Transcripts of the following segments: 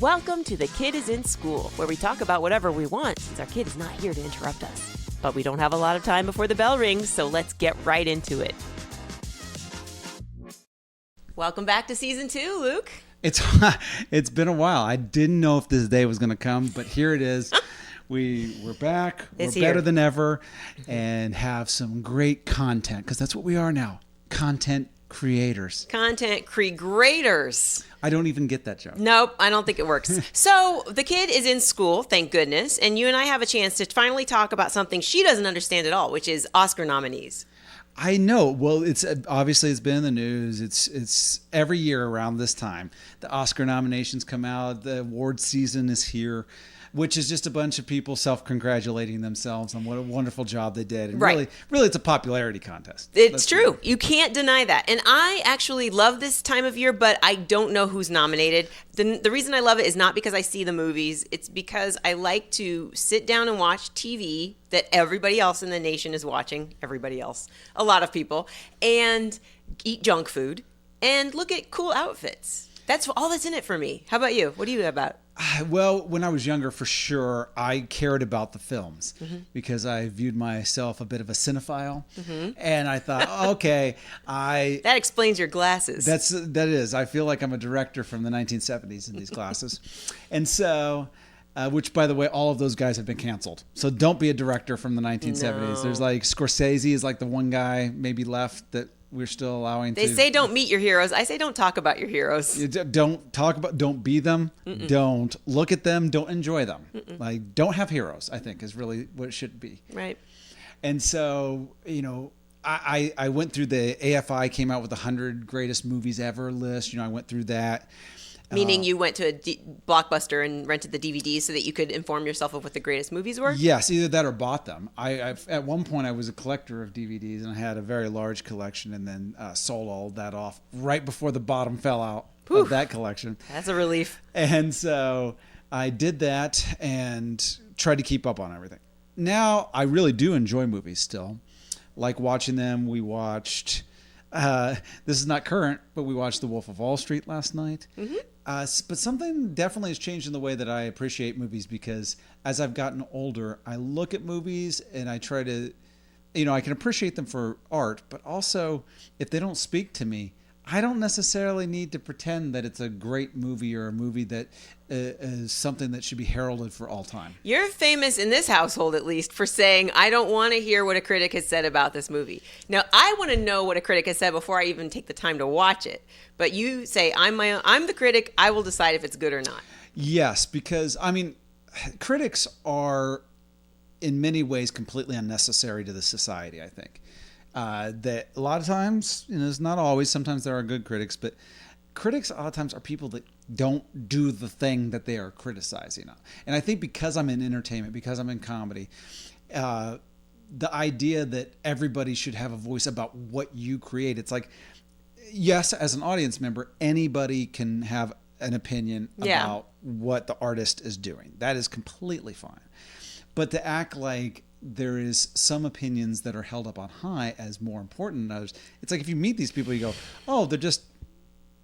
Welcome to The Kid is in School, where we talk about whatever we want since our kid is not here to interrupt us. But we don't have a lot of time before the bell rings, so let's get right into it. Welcome back to Season 2, Luke. It's been a while. I didn't know if this day was going to come, but here it is. We're back. We're better than ever and have some great content because that's what we are now. Content creators. Content creators. I don't even get that joke. Nope, I don't think it works. So the kid is in school, thank goodness, and you and I have a chance to finally talk about something she doesn't understand at all, which is Oscar nominees. I know. Well, it's obviously it's been in the news. It's every year around this time. The Oscar nominations come out. The award season is here, which is just a bunch of people self-congratulating themselves on what a wonderful job they did. And right. really, it's a popularity contest. It's true. You can't deny that. And I actually love this time of year, but I don't know who's nominated. The reason I love it is not because I see the movies. It's because I like to sit down and watch TV that everybody else in the nation is watching. Everybody else. A lot of people. And eat junk food and look at cool outfits. That's all that's in it for me. How about you? What do you about? Well, when I was younger, for sure, I cared about the films because I viewed myself a bit of a cinephile, and I thought, okay, that explains your glasses. That is. I feel like I'm a director from the 1970s in these glasses, and so. Which, by the way, all of those guys have been canceled. So don't be a director from the 1970s. No. There's like Scorsese is like the one guy maybe left that we're still allowing They say don't meet your heroes. I say don't talk about your heroes. Don't be them. Don't look at them. Don't enjoy them. Like, don't have heroes, I think, is really what it should be. Right. And so, I went through the AFI came out with the 100 greatest movies ever list. I went through that. Meaning you went to a Blockbuster and rented the DVDs so that you could inform yourself of what the greatest movies were? Yes, either that or bought them. At one point, I was a collector of DVDs, and I had a very large collection and then sold all of that off right before the bottom fell out of that collection. That's a relief. And so I did that and tried to keep up on everything. Now, I really do enjoy movies still. Like watching them, we watched... this is not current, but we watched The Wolf of Wall Street last night. But something definitely has changed in the way that I appreciate movies because as I've gotten older, I look at movies and I try to, I can appreciate them for art, but also if they don't speak to me, I don't necessarily need to pretend that it's a great movie or a movie that is something that should be heralded for all time. You're famous in this household, at least, for saying, I don't want to hear what a critic has said about this movie. Now, I want to know what a critic has said before I even take the time to watch it. But you say, I'm the critic. I will decide if it's good or not. Yes, because, critics are in many ways completely unnecessary to the society, I think. That a lot of times, it's not always, sometimes there are good critics, but critics a lot of times are people that don't do the thing that they are criticizing. And I think because I'm in entertainment, because I'm in comedy, the idea that everybody should have a voice about what you create, it's like, yes, as an audience member, anybody can have an opinion about what the artist is doing. That is completely fine. But to act like there is some opinions that are held up on high as more important than others. It's like if you meet these people, you go, oh, they're just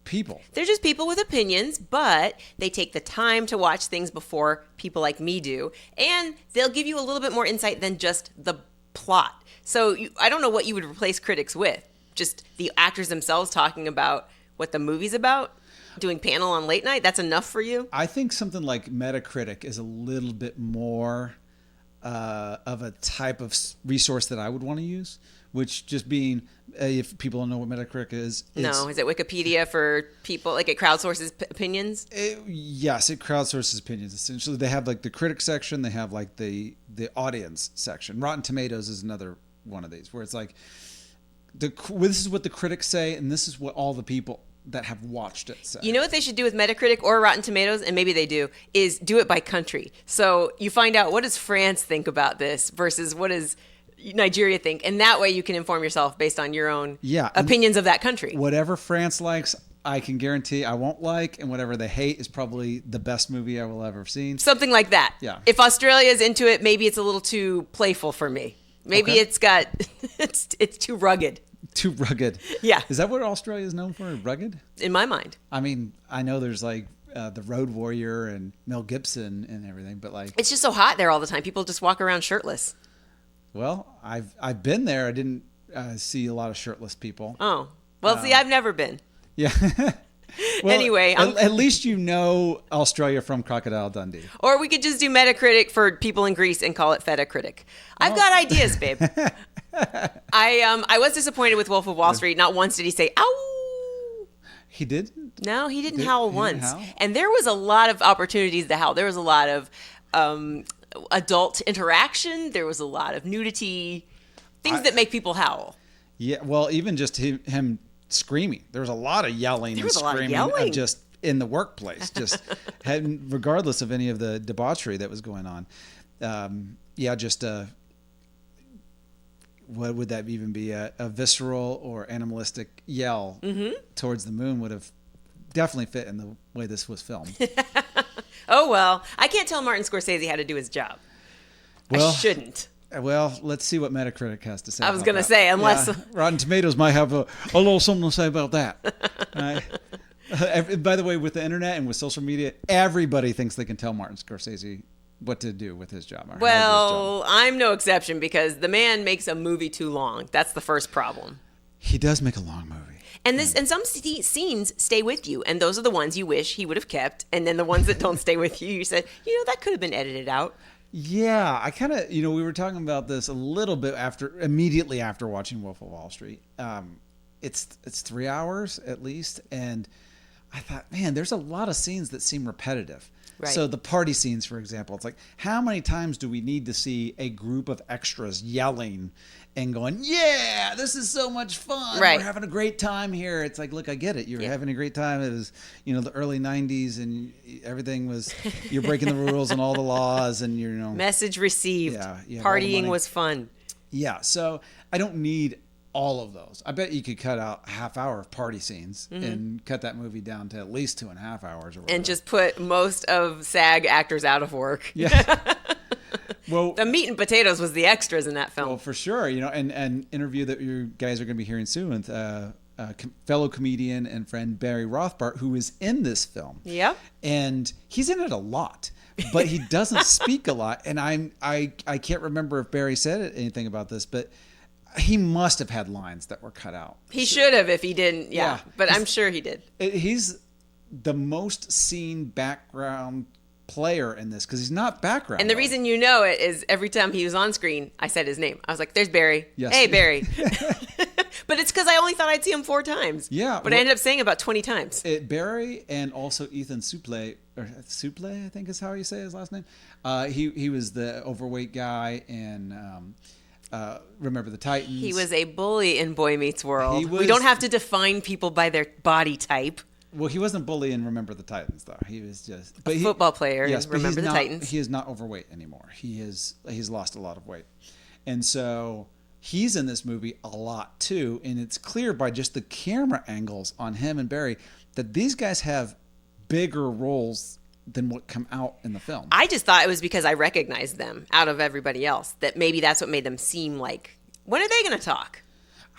people. They're just people with opinions, but they take the time to watch things before people like me do. And they'll give you a little bit more insight than just the plot. So I don't know what you would replace critics with. Just the actors themselves talking about what the movie's about, doing panel on late night. That's enough for you? I think something like Metacritic is a little bit more... of a type of resource that I would want to use, which just being, if people don't know what Metacritic is. No, is it Wikipedia for people, like it crowdsources opinions? Yes, it crowdsources opinions. Essentially, they have like the critic section, they have like the audience section. Rotten Tomatoes is another one of these, where it's like, this is what the critics say, and this is what all the people that have watched it say. You know what they should do with Metacritic or Rotten Tomatoes, and maybe they do, is do it by country. So you find out what does France think about this versus what does Nigeria think, and that way you can inform yourself based on your own opinions of that country. Whatever France likes, I can guarantee I won't like, and whatever they hate is probably the best movie I will ever have seen. Something like that. Yeah. If Australia's into it, maybe it's a little too playful for me. Maybe it's got it's too rugged. Too rugged. Yeah. Is that what Australia is known for? Rugged? In my mind. I mean, I know there's like the Road Warrior and Mel Gibson and everything. But like, It's just so hot there all the time. People just walk around shirtless. well, I've been there. I didn't see a lot of shirtless people. Oh, well, see, I've never been. Yeah. Well, Anyway, at least you know Australia from Crocodile Dundee. Or we could just do Metacritic for people in Greece and call it Fetacritic. I've got ideas, babe. I was disappointed with Wolf of Wall Street. Not once did he say, ow. He didn't? No, he didn't howl once. Howl? And there was a lot of opportunities to howl. There was a lot of adult interaction. There was a lot of nudity, things that make people howl. Yeah, well, even just him screaming. There was a lot of yelling and screaming of just in the workplace, just regardless of any of the debauchery that was going on. What would that even be? A visceral or animalistic yell towards the moon would have definitely fit in the way this was filmed. Oh, well, I can't tell Martin Scorsese how to do his job. Well, I shouldn't. Well, let's see what Metacritic has to say. I was going to say, unless... Yeah, Rotten Tomatoes might have a little something to say about that. By the way, with the internet and with social media, everybody thinks they can tell Martin Scorsese what to do with his job. Well, I'm no exception because the man makes a movie too long. That's the first problem. He does make a long movie. And some scenes stay with you, and those are the ones you wish he would have kept. And then the ones that don't stay with you, you said, that could have been edited out. Yeah, I kind of, we were talking about this a little bit immediately after watching Wolf of Wall Street. It's 3 hours at least, and I thought, man, there's a lot of scenes that seem repetitive. Right. So the party scenes, for example, it's like, how many times do we need to see a group of extras yelling and going, yeah, this is so much fun. Right. We're having a great time here. It's like, look, I get it. You're having a great time. It was, the early 90s and everything was, you're breaking the rules and all the laws and Message received. Yeah. Partying was fun. Yeah. So I don't need all of those. I bet you could cut out a half hour of party scenes and cut that movie down to at least 2.5 hours. Or whatever. And just put most of SAG actors out of work. Yeah. Well, the meat and potatoes was the extras in that film. Well, for sure. And an interview that you guys are going to be hearing soon with fellow comedian and friend Barry Rothbart, who is in this film. Yep. And he's in it a lot, but he doesn't speak a lot. And I can't remember if Barry said anything about this, but he must have had lines that were cut out. He should have if he didn't. Yeah. But I'm sure he did. He's the most seen background player in this because he's not background. And the reason you know it is every time he was on screen, I said his name. I was like, there's Barry. Yes. Hey, Barry. But it's because I only thought I'd see him 4 times. Yeah. But I ended up saying about 20 times. Barry and also Ethan Suplee, I think is how you say his last name. He was the overweight guy in Remember the Titans. He was a bully in Boy Meets World. We don't have to define people by their body type. Well, he wasn't bully in Remember the Titans, though. He was just a football player. Yes, in Remember the Titans. He is not overweight anymore. He's lost a lot of weight, and so he's in this movie a lot too. And it's clear by just the camera angles on him and Barry that these guys have bigger roles than what come out in the film. I just thought it was because I recognized them out of everybody else. That maybe that's what made them seem like. When are they going to talk?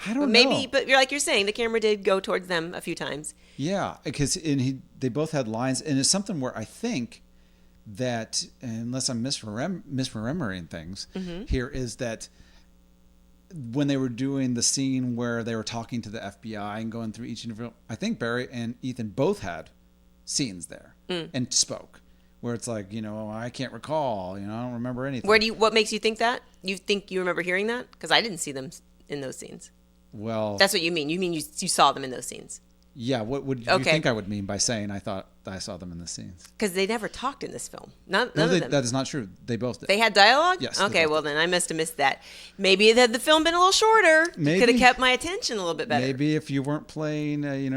I don't know. But like you're saying, the camera did go towards them a few times. Yeah, because they both had lines, and it's something where I think that, unless I'm misremembering things, here is that when they were doing the scene where they were talking to the FBI and going through each interview, I think Barry and Ethan both had scenes there and spoke. Where it's like, I can't recall, I don't remember anything. What makes you think that? You think you remember hearing that? Because I didn't see them in those scenes. Well, that's what you mean. You mean you saw them in those scenes? Yeah. What would you think I would mean by saying I thought I saw them in the scenes? Because they never talked in this film. None of them. That is not true. They both did. They had dialogue? Yes. Okay. Well, then I must have missed that. Maybe had the film been a little shorter, it could have kept my attention a little bit better. Maybe if you weren't playing, I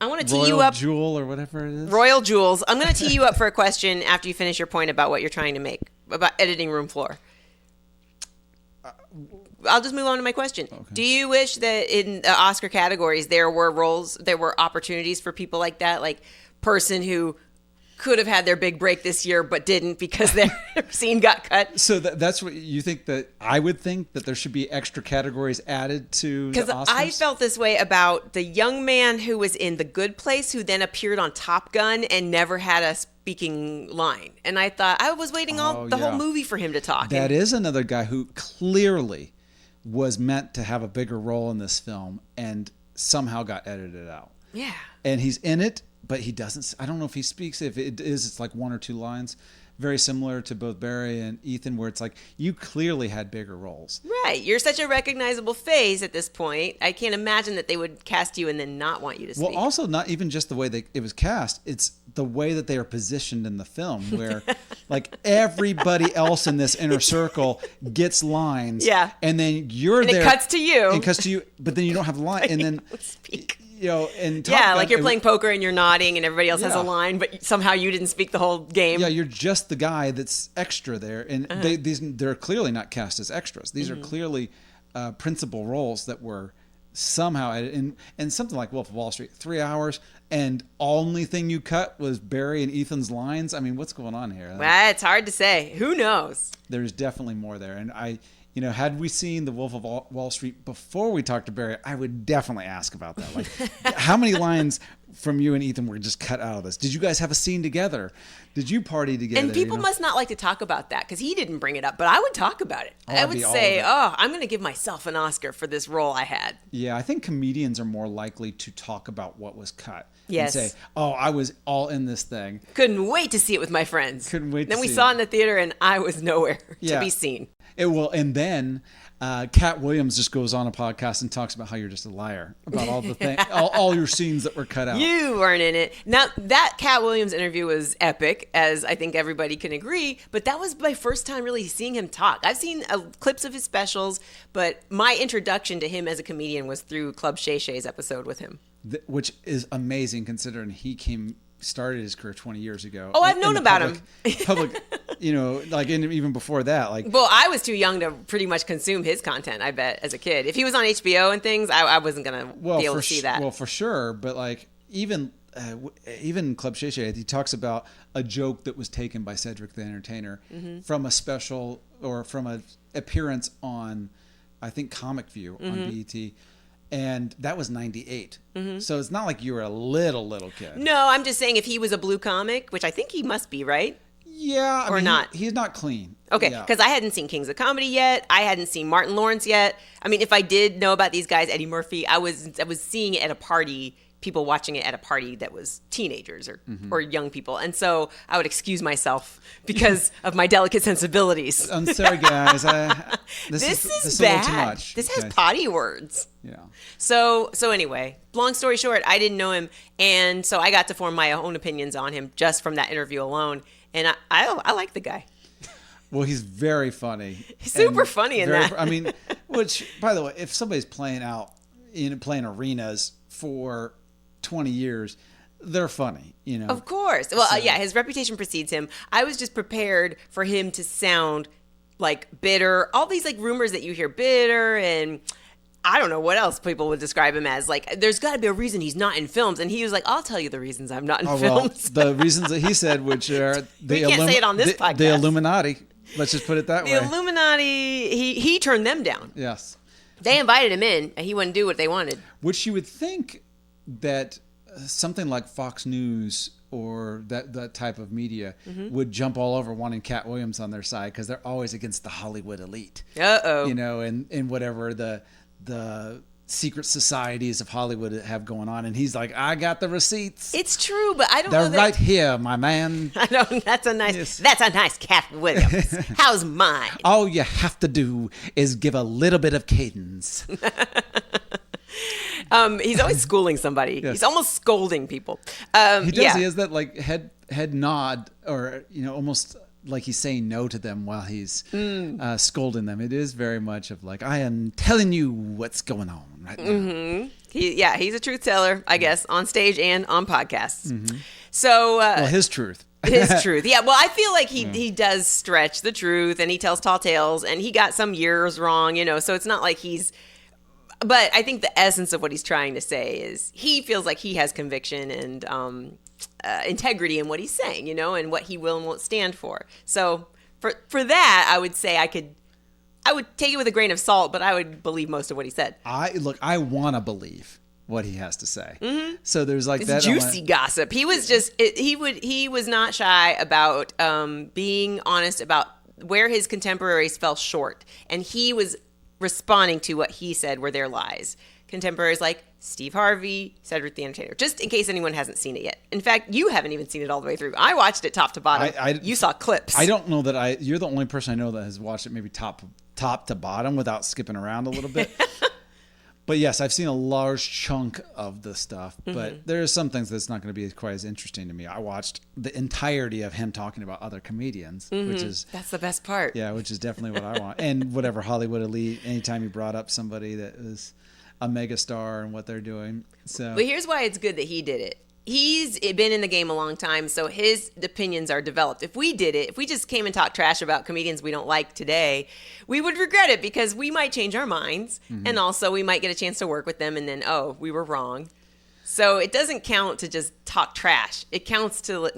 want to tee you up. Jewel or whatever it is. Royal Jewels. I'm going to tee you up for a question after you finish your point about what you're trying to make about editing room floor. I'll just move on to my question. Okay. Do you wish that in the Oscar categories there were opportunities for people like that, like person who could have had their big break this year, but didn't because their scene got cut. So that's what you think that I would think that there should be extra categories added to the Oscars? Because I felt this way about the young man who was in The Good Place, who then appeared on Top Gun and never had a speaking line. And I thought I was waiting the whole movie for him to talk. That is another guy who clearly was meant to have a bigger role in this film and somehow got edited out. Yeah. And he's in it, but he doesn't. I don't know if he speaks. If it is, it's like one or two lines. Very similar to both Barry and Ethan, where it's like, you clearly had bigger roles. Right. You're such a recognizable face at this point. I can't imagine that they would cast you and then not want you to speak. Well, also not even just the way it was cast. It's the way that they are positioned in the film, where like everybody else in this inner circle gets lines. Yeah. And then you're and there. It cuts to you. And cuts to you, but then you don't have the line. And then speak. You know, and like you're playing poker and you're nodding and everybody else has a line, but somehow you didn't speak the whole game. Yeah, you're just the guy that's extra there, and they're clearly not cast as extras. These are clearly principal roles that were somehow added. And something like Wolf of Wall Street, 3 hours, and only thing you cut was Barry and Ethan's lines. I mean, what's going on here? Well, it's hard to say. Who knows? There's definitely more there, and had we seen The Wolf of Wall Street before we talked to Barry, I would definitely ask about that. Like, how many lines from you and Ethan were just cut out of this? Did you guys have a scene together? Did you party together? And people must not like to talk about that because he didn't bring it up, but I would talk about it. I would say, I'm going to give myself an Oscar for this role I had. Yeah, I think comedians are more likely to talk about what was cut. Yes. And say, I was all in this thing. Couldn't wait to see it with my friends. Couldn't wait Then to we see saw it in the theater and I was nowhere to be seen. And then Katt Williams just goes on a podcast and talks about how you're just a liar about all the things, all your scenes that were cut out. You weren't in it. Now, that Katt Williams interview was epic, as I think everybody can agree, but that was my first time really seeing him talk. I've seen clips of his specials, but my introduction to him as a comedian was through Club Shay Shay's episode with him. Which is amazing considering he started his career 20 years ago. Oh, I've known about him. Public, even before that. Well, I was too young to pretty much consume his content, I bet, as a kid. If he was on HBO and things, I wasn't going to be able to see that. Well, for sure. But like, even Club Shay Shay, he talks about a joke that was taken by Cedric the Entertainer from a special or from an appearance on, I think, Comic View on BET. And that was 98. So it's not like you were a little kid. No, I'm just saying if he was a blue comic, which I think he must be, right? Yeah. Or not. He's not clean. Okay, because I hadn't seen Kings of Comedy yet. I hadn't seen Martin Lawrence yet. I mean, if I did know about these guys, Eddie Murphy, I was seeing it at a party, people watching it at a party that was teenagers or young people. And so I would excuse myself because of my delicate sensibilities. I'm sorry, guys. This is bad. A little too much. This has potty words. Yeah. So anyway, long story short, I didn't know him. And so I got to form my own opinions on him just from that interview alone. And I like the guy. Well, he's very funny. He's super funny in that. I mean, which, by the way, if somebody's playing arenas for 20 years, they're funny, Of course. Well, his reputation precedes him. I was just prepared for him to sound like bitter. All these like rumors that you hear, bitter, and I don't know what else people would describe him as. Like, there's got to be a reason he's not in films. And he was like, I'll tell you the reasons I'm not in films. The reasons that he said, which are we can't say it on this podcast. The Illuminati. Let's just put it that way. The Illuminati, he turned them down. Yes. They invited him in, and he wouldn't do what they wanted. Which you would think that something like Fox News or that type of media would jump all over wanting Katt Williams on their side because they're always against the Hollywood elite. Uh-oh. And whatever the secret societies of Hollywood have going on. And he's like, I got the receipts. It's true, but I don't know. They're right here, my man. I know. That's a nice Katt Williams. How's mine? All you have to do is give a little bit of cadence. He's always schooling somebody. Yes. He's almost scolding people. He does. Yeah. He has that like head nod, or almost like he's saying no to them while he's scolding them. It is very much of like, I am telling you what's going on right now. He's a truth teller, I guess, on stage and on podcasts. So, his truth. His truth. Yeah. Well, I feel like he does stretch the truth, and he tells tall tales, and he got some years wrong. So it's not like he's. But I think the essence of what he's trying to say is he feels like he has conviction, and integrity in what he's saying, and what he will and won't stand for. So for that, I would say I would take it with a grain of salt, but I would believe most of what he said. I want to believe what he has to say. Mm-hmm. So there's like it's that juicy gossip. He was he was not shy about being honest about where his contemporaries fell short, and he was responding to what he said were their lies. Contemporaries like Steve Harvey, Cedric the Entertainer, just in case anyone hasn't seen it yet. In fact, you haven't even seen it all the way through. I watched it top to bottom. You saw clips. I don't know that you're the only person I know that has watched it maybe top to bottom without skipping around a little bit. But yes, I've seen a large chunk of the stuff, but there are some things that's not going to be quite as interesting to me. I watched the entirety of him talking about other comedians, that's the best part. Yeah, which is definitely what I want. And whatever Hollywood elite, anytime he brought up somebody that was a megastar and what they're doing. So, but here's why it's good that he did it. He's been in the game a long time, so his opinions are developed. If we did it, if we just came and talked trash about comedians we don't like today, we would regret it because we might change our minds, and also we might get a chance to work with them, and then, we were wrong. So it doesn't count to just talk trash. It counts to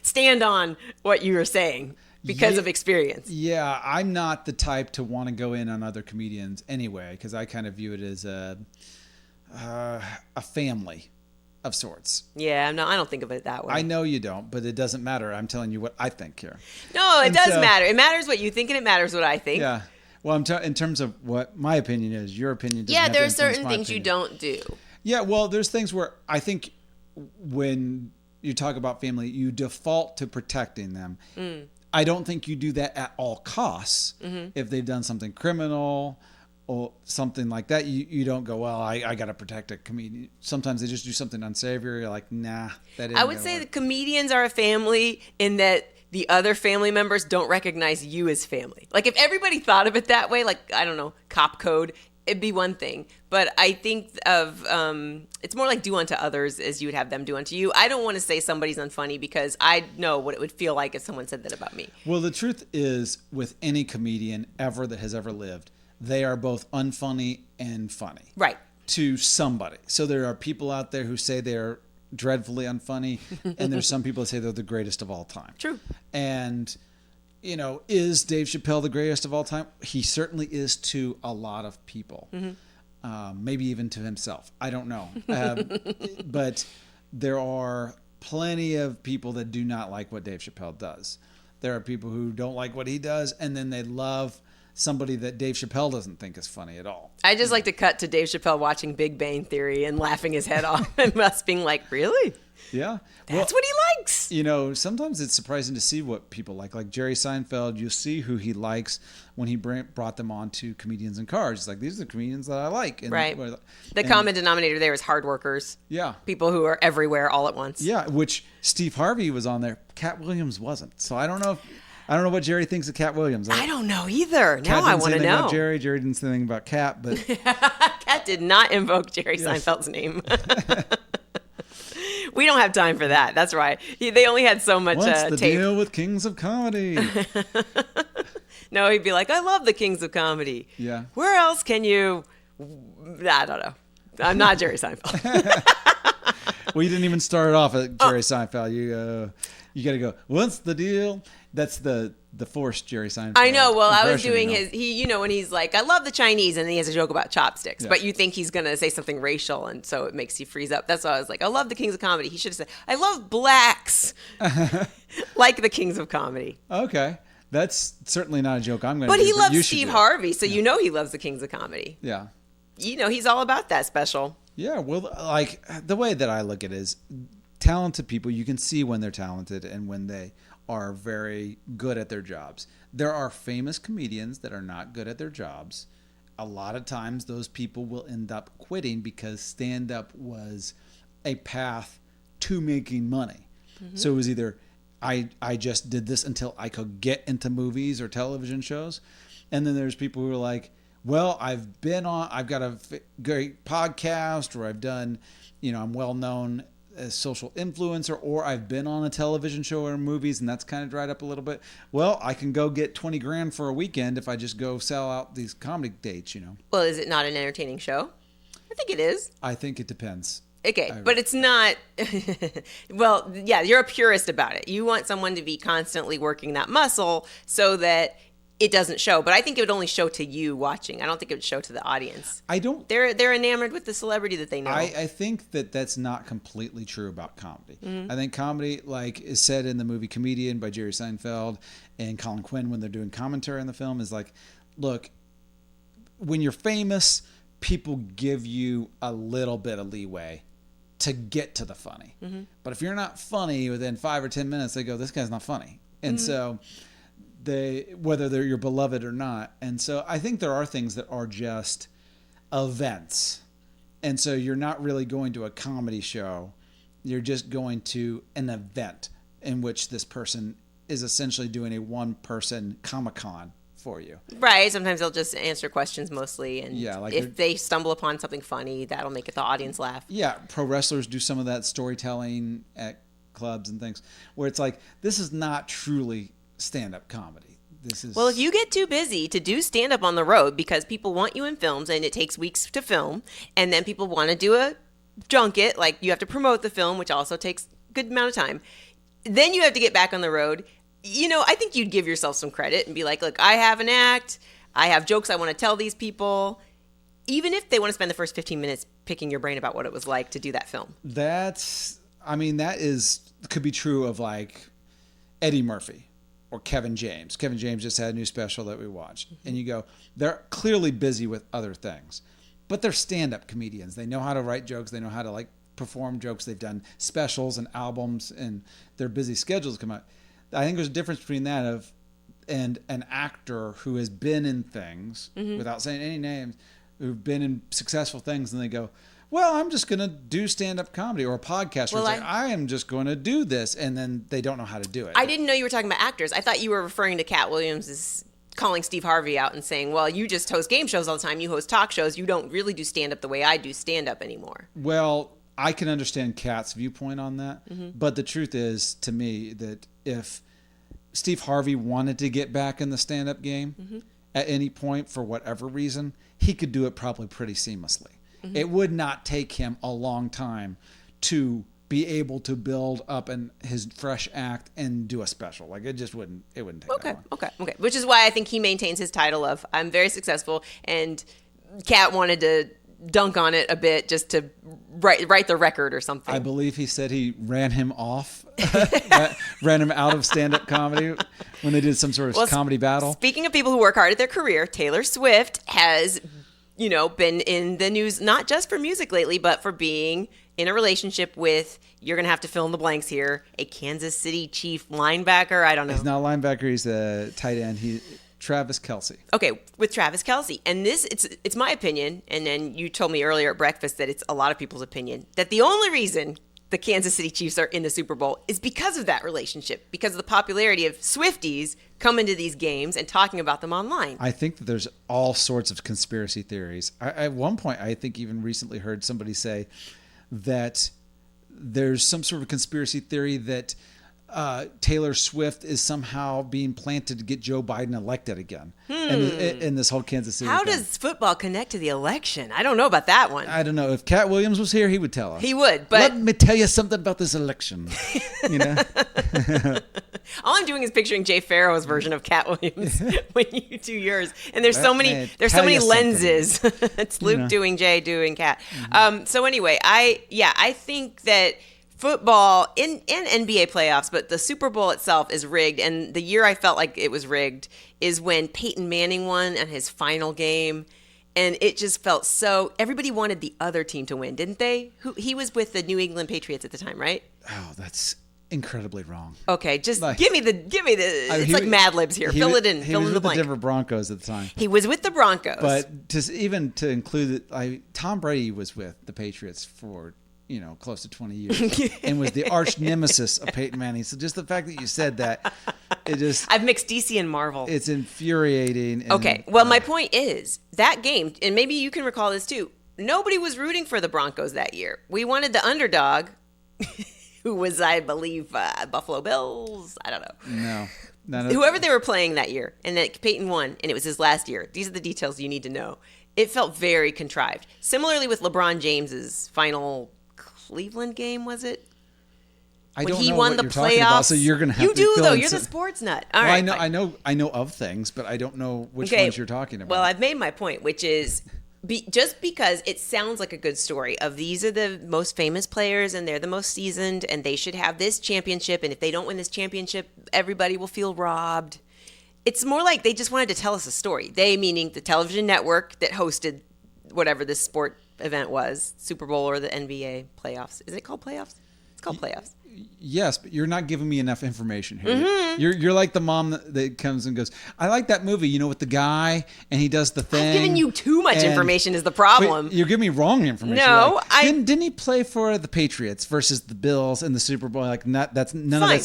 stand on what you were saying because of experience. Yeah, I'm not the type to want to go in on other comedians anyway, because I kind of view it as a family of sorts. Yeah, no, I don't think of it that way. I know you don't, but it doesn't matter. I'm telling you what I think here. No, it does matter. It matters what you think, and it matters what I think. Yeah. Well, in terms of what my opinion is, your opinion doesn't have there to are certain my things opinion. you don't do. Yeah, well, there's things where I think when you talk about family, you default to protecting them. I don't think you do that at all costs. If they've done something criminal or something like that, you don't go, well, I got to protect a comedian. Sometimes they just do something unsavory. You're like, nah, that isn't I would say the comedians are a family in that the other family members don't recognize you as family. Like if everybody thought of it that way, like, I don't know, cop code, it'd be one thing. But I think of, it's more like do unto others as you would have them do unto you. I don't want to say somebody's unfunny because I know what it would feel like if someone said that about me. Well, the truth is with any comedian ever that has ever lived, they are both unfunny and funny. Right. To somebody. So there are people out there who say they're dreadfully unfunny, and there's some people that say they're the greatest of all time. True. And, is Dave Chappelle the greatest of all time? He certainly is to a lot of people. Maybe even to himself. I don't know. But there are plenty of people that do not like what Dave Chappelle does. There are people who don't like what he does, and then they love somebody that Dave Chappelle doesn't think is funny at all. I just like to cut to Dave Chappelle watching Big Bang Theory and laughing his head off and us being like, really? Yeah. That's what he likes. Sometimes it's surprising to see what people like. Like Jerry Seinfeld, you see who he likes when he brought them on to Comedians in Cars. He's like, these are the comedians that I like. And, right. The common denominator there is hard workers. Yeah. People who are everywhere all at once. Yeah, which Steve Harvey was on there. Katt Williams wasn't. So I don't know what Jerry thinks of Katt Williams. I don't know either. Now Katt I want to know. About Jerry didn't say anything about Katt, but Katt did not invoke Jerry Seinfeld's name. We don't have time for that. That's right. They only had so much what's the tape. deal with Kings of Comedy? No, he'd be like, I love the Kings of Comedy. Yeah. Where else can you? I don't know. I'm not Jerry Seinfeld. Well, you didn't even start off at Jerry Seinfeld. You got to go, what's the deal? That's the forced Jerry Seinfeld. I know. Well, I was doing when he's like, I love the Chinese, and then he has a joke about chopsticks. Yeah. But you think he's going to say something racial, and so it makes you freeze up. That's why I was like, I love the Kings of Comedy. He should have said, I love blacks, like the Kings of Comedy. Okay. That's certainly not a joke I'm going to do. But he loves Steve Harvey, so you know he loves the Kings of Comedy. Yeah. He's all about that special. Yeah. Well, like the way that I look at it is talented people, you can see when they're talented and when they are very good at their jobs. There are famous comedians that are not good at their jobs. A lot of times those people will end up quitting because stand-up was a path to making money. So it was either I just did this until I could get into movies or television shows. And then there's people who are like, well, I've got a great podcast, or I've done, I'm well known as social influencer, or I've been on a television show or movies, and that's kind of dried up a little bit. Well, I can go get 20 grand for a weekend if I just go sell out these comedy dates, Well, is it not an entertaining show? I think it is. I think it depends. Okay, but it's not. Well, yeah, you're a purist about it. You want someone to be constantly working that muscle so that it doesn't show. But I think it would only show to you watching. I don't think it would show to the audience. I don't. They're enamored with the celebrity that they know. I think that's not completely true about comedy. I think comedy, like is said in the movie Comedian by Jerry Seinfeld and Colin Quinn when they're doing commentary on the film, is like, look, when you're famous, people give you a little bit of leeway to get to the funny. But if you're not funny within 5 or 10 minutes, they go, this guy's not funny. And so whether they're your beloved or not. And so I think there are things that are just events. And so you're not really going to a comedy show. You're just going to an event in which this person is essentially doing a one-person Comic-Con for you. Right. Sometimes they'll just answer questions mostly. And like if they stumble upon something funny, that'll make the audience laugh. Yeah. Pro wrestlers do some of that storytelling at clubs and things where it's like, this is not truly stand-up comedy. This is... Well, if you get too busy to do stand-up on the road because people want you in films and it takes weeks to film, and then people want to do a junket, like you have to promote the film, which also takes a good amount of time, then you have to get back on the road. I think you'd give yourself some credit and be like, look, I have an act. I have jokes I want to tell these people. Even if they want to spend the first 15 minutes picking your brain about what it was like to do that film. That could be true of like Eddie Murphy or Kevin James. Kevin James just had a new special that we watched. And you go, they're clearly busy with other things. But they're stand-up comedians. They know how to write jokes. They know how to like perform jokes. They've done specials and albums and their busy schedules come out. I think there's a difference between that and an actor who has been in things, without saying any names, who've been in successful things, and they go, well, I'm just going to do stand-up comedy, or a podcast where I am just going to do this, and then they don't know how to do it. I didn't know you were talking about actors. I thought you were referring to Katt Williams as calling Steve Harvey out and saying, well, you just host game shows all the time. You host talk shows. You don't really do stand-up the way I do stand-up anymore. Well, I can understand Katt's viewpoint on that, but the truth is, to me, that if Steve Harvey wanted to get back in the stand-up game at any point for whatever reason, he could do it probably pretty seamlessly. It would not take him a long time to be able to build up his fresh act and do a special. Like it wouldn't take that long. Okay. Which is why I think he maintains his title of I'm very successful, and Katt wanted to dunk on it a bit just to write the record or something. I believe he said he ran him off, ran him out of stand-up comedy when they did some sort of comedy battle. Speaking of people who work hard at their career, Taylor Swift has, been in the news not just for music lately, but for being in a relationship with, you're going to have to fill in the blanks here, a Kansas City Chief linebacker. I don't know. He's not a linebacker. He's a tight end. Travis Kelce. Okay, with Travis Kelce. And this, it's my opinion, and then you told me earlier at breakfast that it's a lot of people's opinion, that the only reason the Kansas City Chiefs are in the Super Bowl is because of that relationship, because of the popularity of Swifties coming to these games and talking about them online. I think that there's all sorts of conspiracy theories. At one point, I think even recently heard somebody say that there's some sort of conspiracy theory that Taylor Swift is somehow being planted to get Joe Biden elected again in this whole Kansas City How thing. Does football connect to the election? I don't know about that one. I don't know. If Katt Williams was here, he would tell us. He would, but... Let me tell you something about this election. All I'm doing is picturing Jay Farrow's version of Katt Williams when you do yours. And there's so many lenses. It's Luke doing Jay, doing Katt. So anyway, I think that football and NBA playoffs, but the Super Bowl itself is rigged. And the year I felt like it was rigged is when Peyton Manning won on his final game. And it just felt so, everybody wanted the other team to win, didn't they? He was with the New England Patriots at the time, right? Oh, that's incredibly wrong. Okay, just give me the, it's like Mad Libs here. Fill it in, fill in the blank. He was with the Denver Broncos at the time. He was with the Broncos. But to include it, Tom Brady was with the Patriots for close to 20 years and was the arch nemesis of Peyton Manning. So just the fact that you said that, I've mixed DC and Marvel. It's infuriating. Okay. Well, my point is that game, and maybe you can recall this too, nobody was rooting for the Broncos that year. We wanted the underdog, who was, I believe, Buffalo Bills. I don't know. No. Whoever they were playing that year, and that Peyton won, and it was his last year. These are the details you need to know. It felt very contrived. Similarly with LeBron James's final Cleveland game, was it? I When don't he know won what the you're talking about, so playoffs. you're going to have You to do, fill though. in You're the some- sports nut. All Well, right. I know of things, but I don't know which Okay, ones you're talking about. Well, I've made my point, which is just because it sounds like a good story of these are the most famous players and they're the most seasoned and they should have this championship. And if they don't win this championship, everybody will feel robbed. It's more like they just wanted to tell us a story. They, meaning the television network that hosted whatever this sport event was, Super Bowl or the NBA playoffs. Is it called playoffs? It's called playoffs. Yes, but you're not giving me enough information here. You're like the mom that comes and goes, I like that movie, with the guy and he does the thing. I've given you too much information is the problem. Wait, you're giving me wrong information. No, didn't he play for the Patriots versus the Bills in the Super Bowl? Like none of that's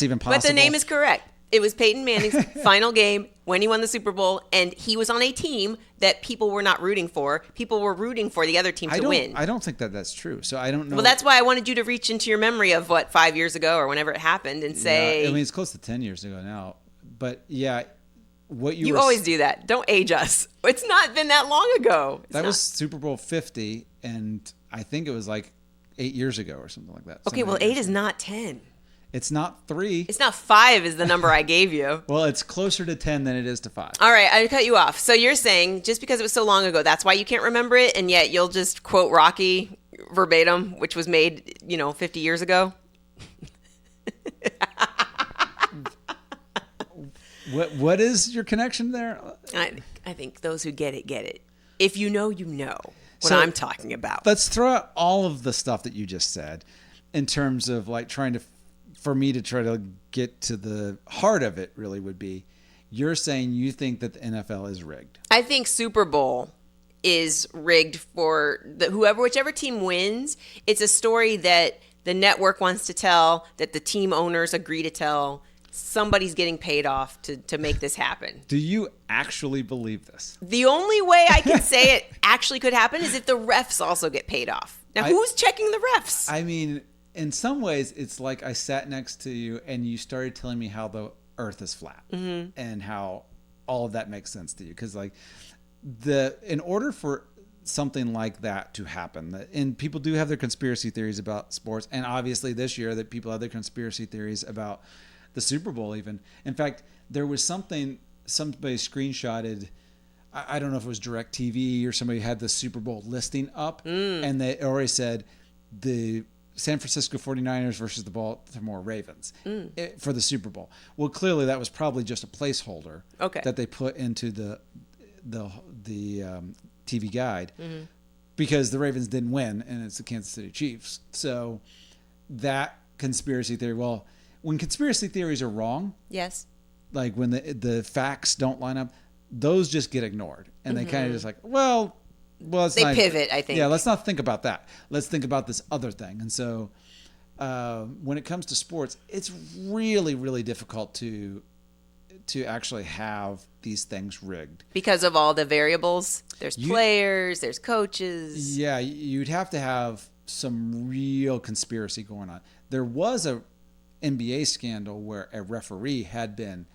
even possible. But the name is correct. It was Peyton Manning's final game when he won the Super Bowl, and he was on a team that people were not rooting for. People were rooting for the other team to win. I don't think that's true. So I don't know. Well, that's why I wanted you to reach into your memory of 5 years ago or whenever it happened and say. Yeah, I mean, it's close to 10 years ago now. But yeah, you always do that. Don't age us. It's not been that long ago. That was Super Bowl 50, and I think it was like 8 years ago or something like that. Okay, well, 8 is not 10. It's not 3. It's not 5 is the number I gave you. Well, it's closer to 10 than it is to 5. All right, I cut you off. So you're saying just because it was so long ago, that's why you can't remember it, and yet you'll just quote Rocky verbatim, which was made, 50 years ago? What is your connection there? I think those who get it. If you know, you know what So, I'm talking about. Let's throw out all of the stuff that you just said in terms of like for me to try to get to the heart of it really would be, you're saying you think that the NFL is rigged. I think Super Bowl is rigged for whichever team wins. It's a story that the network wants to tell, that the team owners agree to tell. Somebody's getting paid off to make this happen. Do you actually believe this? The only way I can say it actually could happen is if the refs also get paid off. Now, who's checking the refs? I mean, in some ways, it's like I sat next to you and you started telling me how the earth is flat and how all of that makes sense to you. Because like in order for something like that to happen, and people do have their conspiracy theories about sports, and obviously this year that people have their conspiracy theories about the Super Bowl even. In fact, there was somebody screenshotted, I don't know if it was DirecTV or somebody had the Super Bowl listing up, and they already said the San Francisco 49ers versus the Baltimore Ravens for the Super Bowl. Well, clearly that was probably just a placeholder that they put into the TV guide because the Ravens didn't win and it's the Kansas City Chiefs. So that conspiracy theory, well, when conspiracy theories are wrong, yes, like when the facts don't line up, those just get ignored and they kind of just like, well, they pivot, I think. Yeah, let's not think about that. Let's think about this other thing. And so when it comes to sports, it's really, really difficult to actually have these things rigged. Because of all the variables. There's players, there's coaches. Yeah, you'd have to have some real conspiracy going on. There was a NBA scandal where a referee had been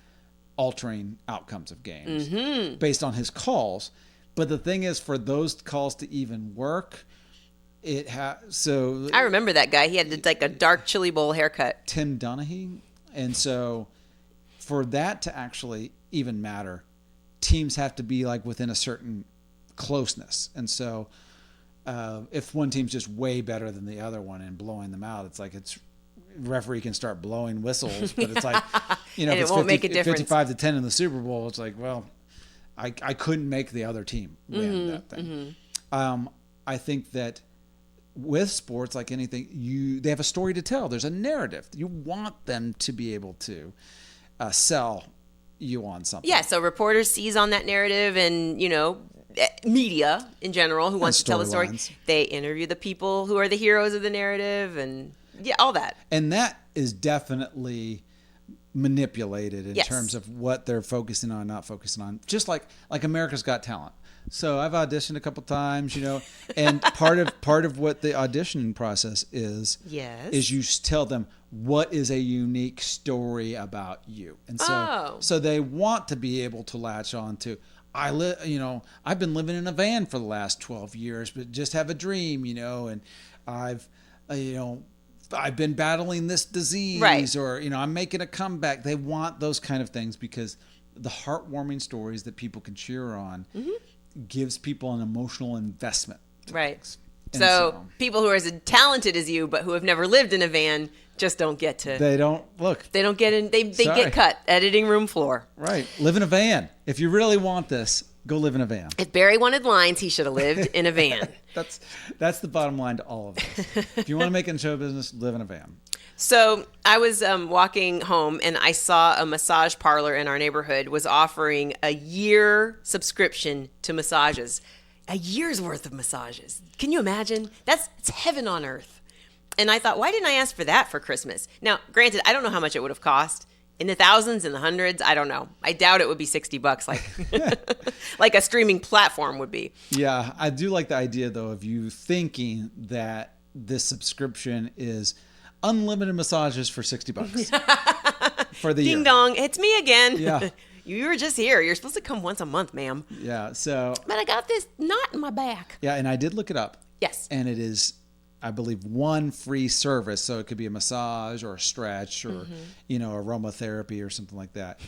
altering outcomes of games based on his calls. But the thing is, for those calls to even work, I remember that guy. He had like a dark chili bowl haircut. Tim Donaghy. And so for that to actually even matter, teams have to be like within a certain closeness. And so if one team's just way better than the other one and blowing them out, it's like referee can start blowing whistles, but it's like, and if it won't make a difference. 55-10 in the Super Bowl, it's like, well, I couldn't make the other team win that thing. I think that with sports, like anything, they have a story to tell. There's a narrative. You want them to be able to sell you on something. Yeah, so reporters seize on that narrative and, media in general who wants to tell the story. They interview the people who are the heroes of the narrative and all that. And that is definitely manipulated in terms of what they're focusing on, not focusing on. Just like America's Got Talent. So I've auditioned a couple times, and part of what the auditioning process is you tell them what is a unique story about you, and so they want to be able to latch on to. I've been living in a van for the last 12 years, but just have a dream, and I've you know, I've been battling this disease, Right. or, you know, I'm making a comeback. They want those kind of things because the heartwarming stories that people can cheer on gives people an emotional investment. Right. And So people who are as talented as you, but who have never lived in a van, just don't get to. They don't look. They don't get in. They Sorry. get cut. Editing room floor. Right. Live in a van. If you really want this, go live in a van. If Barry wanted lines, he should have lived in a van. That's the bottom line to all of this. If you want to make it in show business, live in a van. So I was walking home and I saw a massage parlor in our neighborhood was offering a year subscription to massages. A year's worth of massages. Can you imagine? It's heaven on earth. And I thought, why didn't I ask for that for Christmas? Now, granted, I don't know how much it would have cost. In the thousands, in the hundreds, I don't know. I doubt it would be $60 like a streaming platform would be. Yeah, I do like the idea, though, of you thinking that this subscription is unlimited massages for $60 for the year. Ding dong, it's me again. Yeah. You were just here. You're supposed to come once a month, ma'am. Yeah, so... But I got this knot in my back. Yeah, and I did look it up. Yes. And it is, I believe, one free service. So it could be a massage or a stretch or, you know, aromatherapy or something like that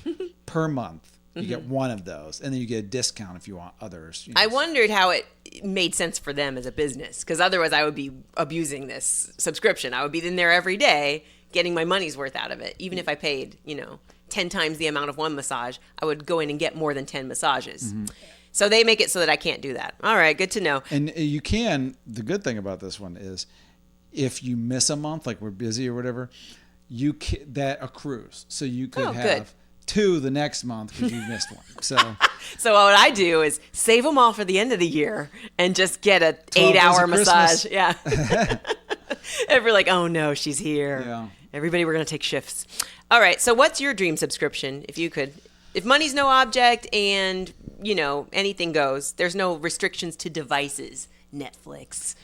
per month. You get one of those. And then you get a discount if you want others. You know. I wondered how it made sense for them as a business, because otherwise I would be abusing this subscription. I would be in there every day getting my money's worth out of it. Even if I paid, 10 times the amount of one massage, I would go in and get more than 10 massages. So they make it so that I can't do that. All right, good to know. And you can, the good thing about this one is if you miss a month, like we're busy or whatever, that accrues. So you could have 2 the next month because you missed one. So what I do is save them all for the end of the year and just get a 8-hour massage. Yeah. And we're like, oh no, she's here. Yeah. Everybody, we're going to take shifts. All right. So what's your dream subscription? If you could, if money's no object and, anything goes, there's no restrictions to devices, Netflix,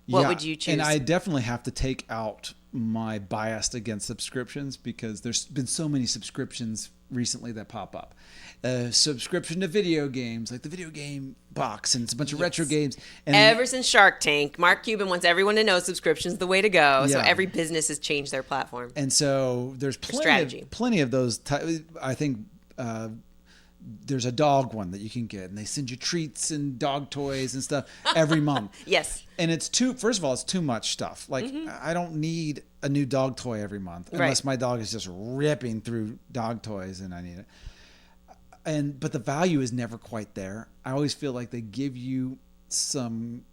what would you choose? And I definitely have to take out my bias against subscriptions because there's been so many subscriptions recently that pop up. Subscription to video games, like the video game box, and it's a bunch of retro games. And ever since Shark Tank, Mark Cuban wants everyone to know subscription's the way to go. So every business has changed their platform. And so there's plenty of those. I think there's a dog one that you can get, and they send you treats and dog toys and stuff every month. Yes. And first of all, it's too much stuff. Like I don't need a new dog toy every month unless my dog is just ripping through dog toys and I need it. But the value is never quite there. I always feel like they give you some,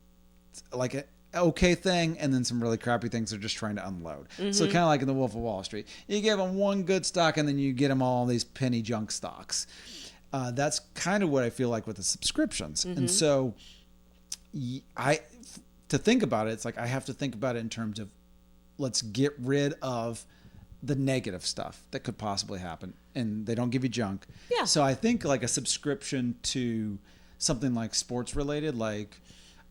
like an okay thing, and then some really crappy things they're just trying to unload. So kind of like in The Wolf of Wall Street, you give them one good stock, and then you get them all these penny junk stocks. That's kind of what I feel like with the subscriptions. And so, to think about it, it's like I have to think about it in terms of let's get rid of the negative stuff that could possibly happen, and they don't give you junk. Yeah. So I think like a subscription to something like sports related, like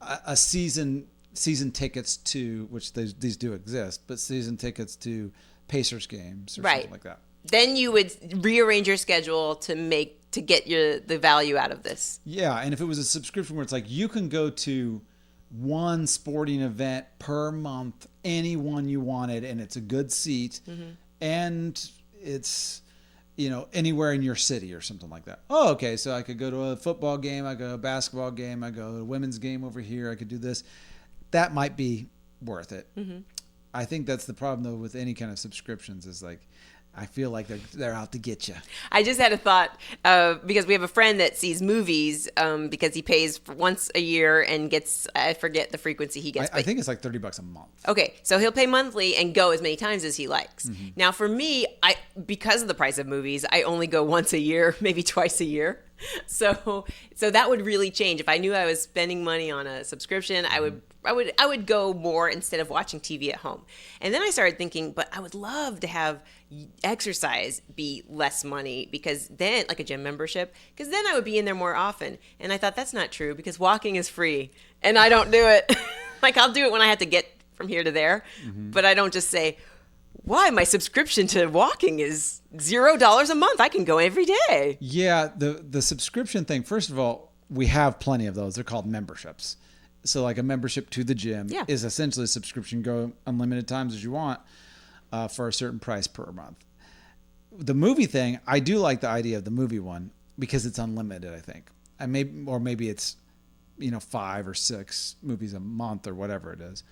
a season tickets to, which these do exist, but season tickets to Pacers games or something like that. Then you would rearrange your schedule to get the value out of this. Yeah, and if it was a subscription where it's like you can go to one sporting event per month, any one you wanted, and it's a good seat, and it's anywhere in your city or something like that. Oh, okay, so I could go to a football game, I go to a basketball game, I go to a women's game over here, I could do this. That might be worth it. I think that's the problem though with any kind of subscriptions is like I feel like they're out to get you. I just had a thought because we have a friend that sees movies because he pays for once a year and gets, I forget the frequency he gets. I think it's like $30 a month. Okay, so he'll pay monthly and go as many times as he likes. Now for me, because of the price of movies, I only go once a year, maybe twice a year. So that would really change. If I knew I was spending money on a subscription, I would go more instead of watching TV at home. And then I started thinking, but I would love to have exercise be less money because then, like a gym membership, because then I would be in there more often. And I thought that's not true because walking is free and I don't do it. Like I'll do it when I have to get from here to there, but I don't just say, why my subscription to walking is $0 a month. I can go every day. Yeah, the subscription thing, first of all, we have plenty of those. They're called memberships. So like a membership to the gym Yeah. is essentially a subscription. Go unlimited times as you want for a certain price per month. The movie thing, I do like the idea of the movie one because it's unlimited, I think. Maybe it's 5 or 6 movies a month or whatever it is.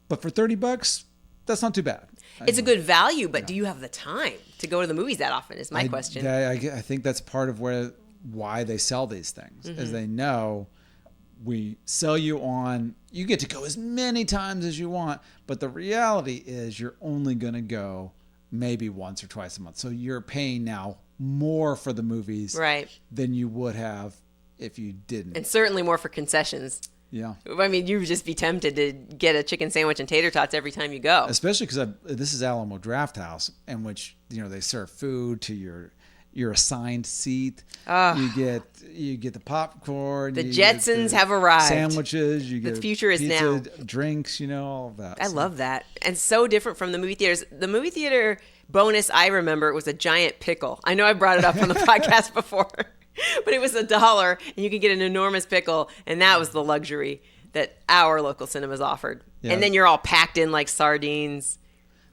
But for $30, that's not too bad. It's a good value, but do you have the time to go to the movies that often is my question. I think that's part of why they sell these things, is they know we sell you on, you get to go as many times as you want, but the reality is you're only going to go maybe once or twice a month. So you're paying now more for the movies than you would have if you didn't. And certainly more for concessions. Yeah. I mean, you would just be tempted to get a chicken sandwich and tater tots every time you go. Especially because this is Alamo Draft House, in which they serve food to your assigned seat. You get the popcorn. The Jetsons have arrived. Sandwiches. You get the future is pizza, now. Drinks. All of that. I love that, and so different from the movie theaters. The movie theater bonus I remember was a giant pickle. I know I brought it up on the podcast before. But it was $1 and you could get an enormous pickle, and that was the luxury that our local cinemas offered. Yeah. And then you're all packed in like sardines.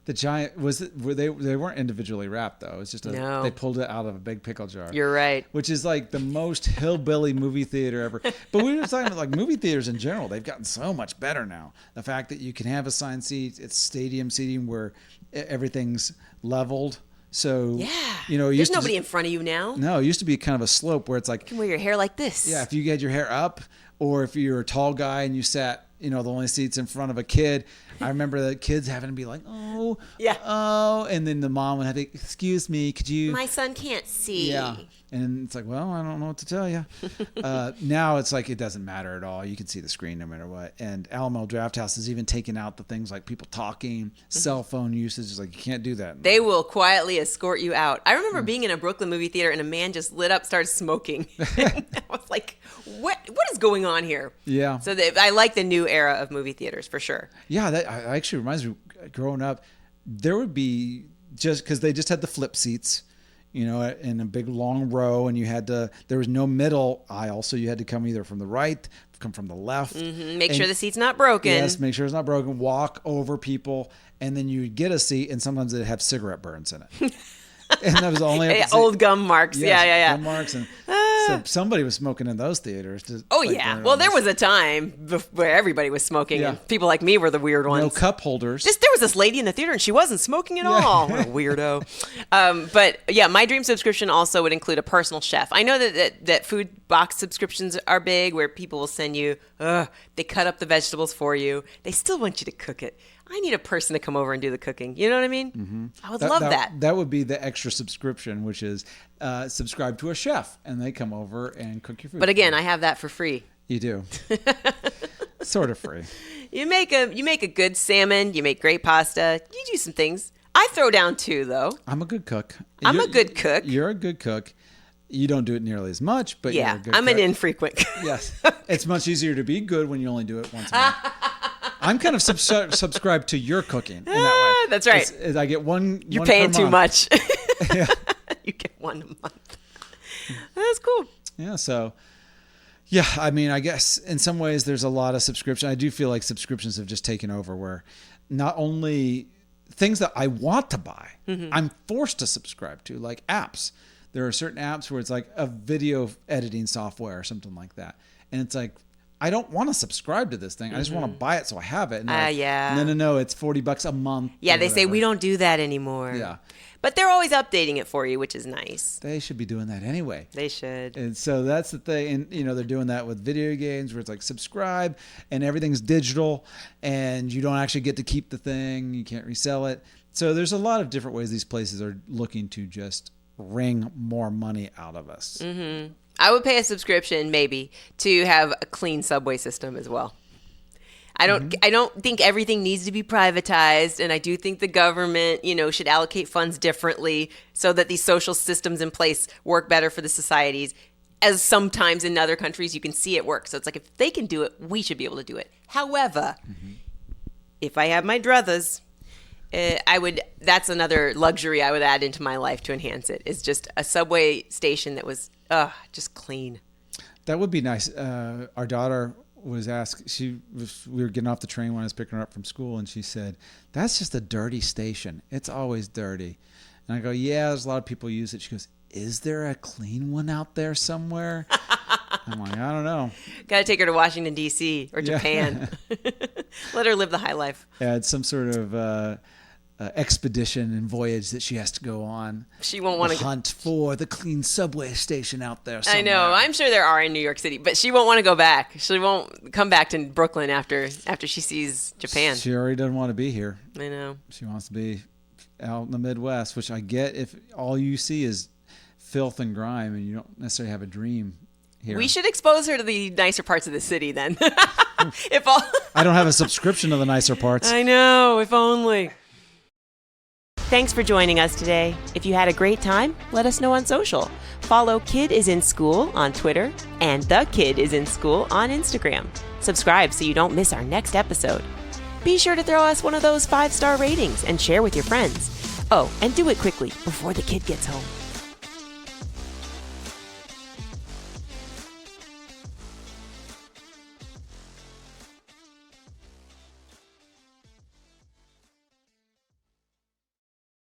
The giant they weren't individually wrapped though. It's just they pulled it out of a big pickle jar. You're right. Which is like the most hillbilly movie theater ever. But we were talking about like movie theaters in general. They've gotten so much better now. The fact that you can have assigned seats, it's stadium seating where everything's leveled. So, there's nobody in front of you now. No, it used to be kind of a slope where it's like... You can wear your hair like this. Yeah, if you had your hair up, or if you're a tall guy and you sat, the only seats in front of a kid. I remember the kids having to be like, oh, and then the mom would have to, excuse me, could you... My son can't see. Yeah, and it's like, well, I don't know what to tell you. Now it's like it doesn't matter at all. You can see the screen no matter what. And Alamo Draft House has even taken out the things like people talking, cell phone usage. It's like you can't do that. They will quietly escort you out. I remember being in a Brooklyn movie theater and a man just lit up, started smoking. I was like, what is going on here? Yeah. So I like the new era of movie theaters for sure. Yeah, that actually reminds me, growing up, there would be, just because they just had the flip seats, in a big long row, and there was no middle aisle, so you had to come either from the right, come from the left. Mm-hmm. Make sure the seat's not broken. Yes, make sure it's not broken. Walk over people, and then you'd get a seat, and sometimes it'd have cigarette burns in it. And that was the only old gum marks. Yes, Yeah. Gum marks, and so somebody was smoking in those theaters. Well, there was a time where everybody was smoking, and people like me were the weird ones. No cup holders. There was this lady in the theater, and she wasn't smoking at all. What a weirdo. But yeah, my dream subscription also would include a personal chef. I know that food box subscriptions are big, where people will send you, they cut up the vegetables for you. They still want you to cook it. I need a person to come over and do the cooking. You know what I mean? Mm-hmm. I would love that. That would be the extra subscription, which is subscribe to a chef, and they come over and cook your food. But again, I have that for free. You do. Sort of free. You make a good salmon. You make great pasta. You do some things. I throw down too, though. I'm a good cook. I'm a good cook. You're a good cook. You don't do it nearly as much, but you're a good I'm cook. an infrequent cook. Yes. It's much easier to be good when you only do it once a month. I'm kind of subscribed to your cooking in that way. That's right. I get one. You're paying too much. Yeah. You get one a month. That's cool. Yeah. So, yeah. I mean, I guess in some ways there's a lot of subscription. I do feel like subscriptions have just taken over, where not only things that I want to buy, I'm forced to subscribe to, like apps. There are certain apps where it's like a video editing software or something like that, and it's like, I don't want to subscribe to this thing. I just want to buy it so I have it. And No, it's $40 a month. Yeah, they say we don't do that anymore. Yeah. But they're always updating it for you, which is nice. They should be doing that anyway. They should. And so that's the thing. And, they're doing that with video games where it's like subscribe and everything's digital and you don't actually get to keep the thing. You can't resell it. So there's a lot of different ways these places are looking to just wring more money out of us. Mm-hmm. I would pay a subscription maybe to have a clean subway system as well. I don't think everything needs to be privatized, and I do think the government, should allocate funds differently so that these social systems in place work better for the societies. As sometimes in other countries you can see it work. So it's like, if they can do it, we should be able to do it. However, if I have my druthers, that's another luxury I would add into my life to enhance it, is just a subway station that was just clean. That would be nice. Our daughter was we were getting off the train when I was picking her up from school, and she said, "That's just a dirty station. It's always dirty." And I go, "Yeah, there's a lot of people use it." She goes, "Is there a clean one out there somewhere?" I'm like, "I don't know." Got to take her to Washington, D.C. or Japan. Let her live the high life. Yeah, it's some sort of expedition and voyage that she has to go on. She won't want to hunt for the clean subway station out there somewhere. I know. I'm sure there are in New York City, but she won't want to go back. She won't come back to Brooklyn after she sees Japan. She already doesn't want to be here. I know. She wants to be out in the Midwest, which I get if all you see is filth and grime and you don't necessarily have a dream here. We should expose her to the nicer parts of the city then. I don't have a subscription to the nicer parts. I know, if only. Thanks for joining us today. If you had a great time, let us know on social. Follow Kid is in School on Twitter and The Kid is in School on Instagram. Subscribe so you don't miss our next episode. Be sure to throw us one of those 5-star ratings and share with your friends. Oh, and do it quickly before the kid gets home.